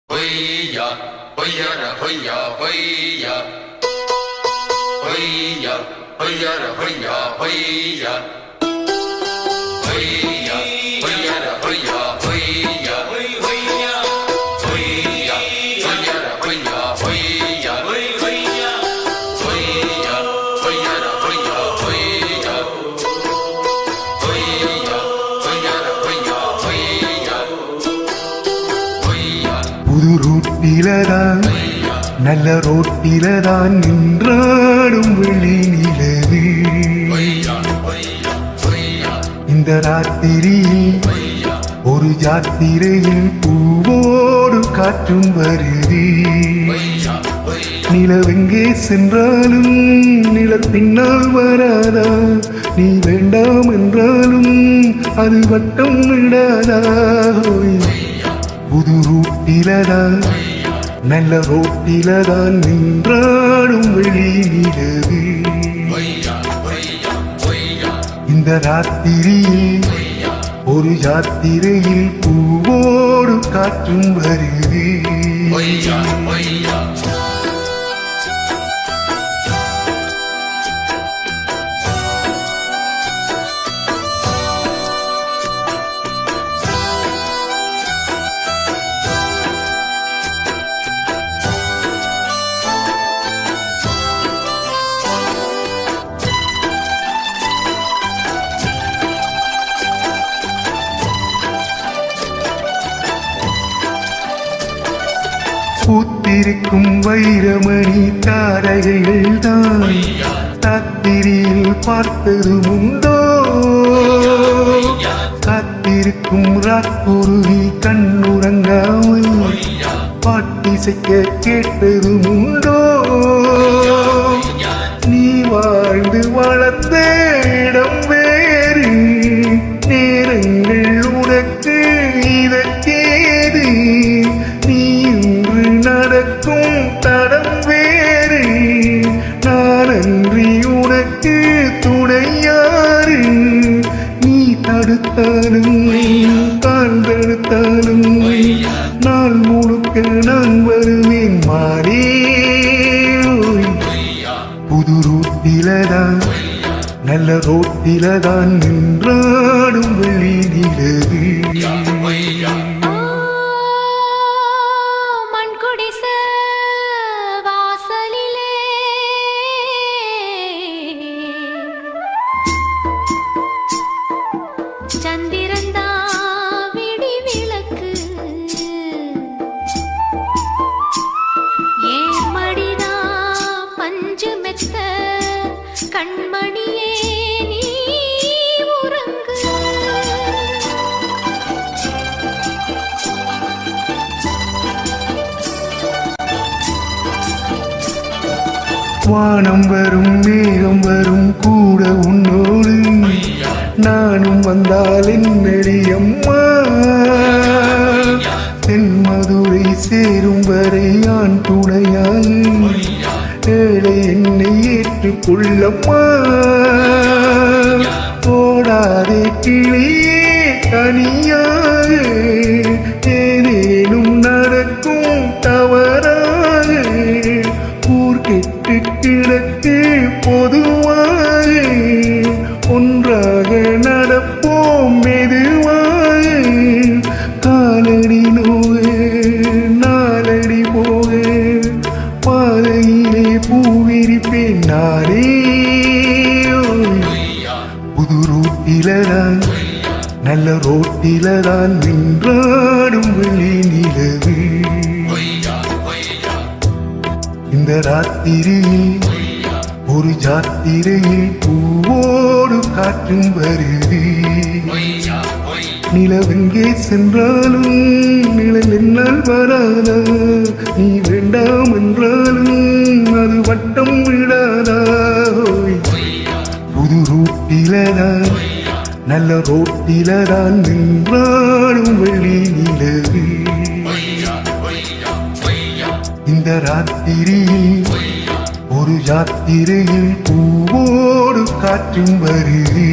Hoya, hoyara, hoya, hoya. Hoya, hoyara, hoya, hoya. Hoya, hoyara, hoya, hoya. Hoya, hoyara, hoya, hoya. Hoya, hoyara, hoya, hoya. Hoya, hoyara, hoya, hoya. புது ரூட்டிலதான் நல்ல ரோட்டிலதான் நின்றாடும் வெளி நிலவு. இந்த ராத்திரியில் ஒரு ஜாத்திரையில் பூவோடு காற்றும் வருது. நிலவெங்கே சென்றாலும் நிழல் பின்னால் வராதா? நீ வேண்டாம் என்றாலும் அது வட்டம் விடாதா? புது ரூட்டிலதான் நல்ல ரோட்டிலதான் நின்றாடும் வெளி நிலவு. இந்த ராத்திரியில் ஒரு யாத்திரையில் பூவோடு காற்றும் வருது. பூத்திருக்கும் வைரமணி தாரகைகள் தான் ராத்திரியில் பார்த்தது உண்டோ? காத்திருக்கும் ராக்குருவி கண்ணுறங்காமல் பாட்டிசைக்க கேட்டது உண்டோ? நீ வாழ்ந்து வளர்ந்த இடம் வேறு, நேரங்கள் உனக்கு இதற்கேது? நீ இன்று நடக்கும் தடம் வேறு, நானன்றி உனக்கு துணையாறு? நீ தடுத்தாலும் தான் தடுத்தாலும் நாள் முழுக்க நான் வருவேன் மாறே. புது ரூட்டிலதான் நல்ல ரோட்டிலதான் நின்றாடும் வெளி நிலவு. சந்திரந்தா விடி விளக்கு ஏன் மடிதா பஞ்சு மெத்த கண்மணியே நீ உறங்கு. வானம் வரும் மேகம் வரும் கூட உன்னோடு நானும் வந்தால் என்னடி அம்மா? தென்மதுரை சேரும் வரை ஆண் துணையாக ஏழை என்னை ஏற்றுக்கொள்ளம்மா. ஓடாதே கிளியே தனியாக, ஏதேனும் நடக்கும் தவறாக. ஊர் கெட்டு கிடக்கு பொதுவாக, ஒன்றாக நடப்போம் மெதுவாக. காலடி நோக நாலடி போக பாதையிலே பூவிரிப்பேன் நானே. புது ரூட்டிலதான் நல்ல ரோட்டிலதான் நின்றாடும் வெளி நிலவு. இந்த ராத்திரியில் ஒரு ஜாத்திரையில் பூவோடு காற்றும் வருது. நிலவெங்கே சென்றாலும் நிழல் என்னால் வராதா? நீ வேண்டாம் என்றாலும் அது வட்டம் விடாதா? புது ரூட்டிலதான் நல்ல ரோட்டிலதான் நின்றாடும் வெளி நிலவு. இந்த ராத்திரியில் ஒரு யாத்திரையில் பூவோடு காற்றும் வருது.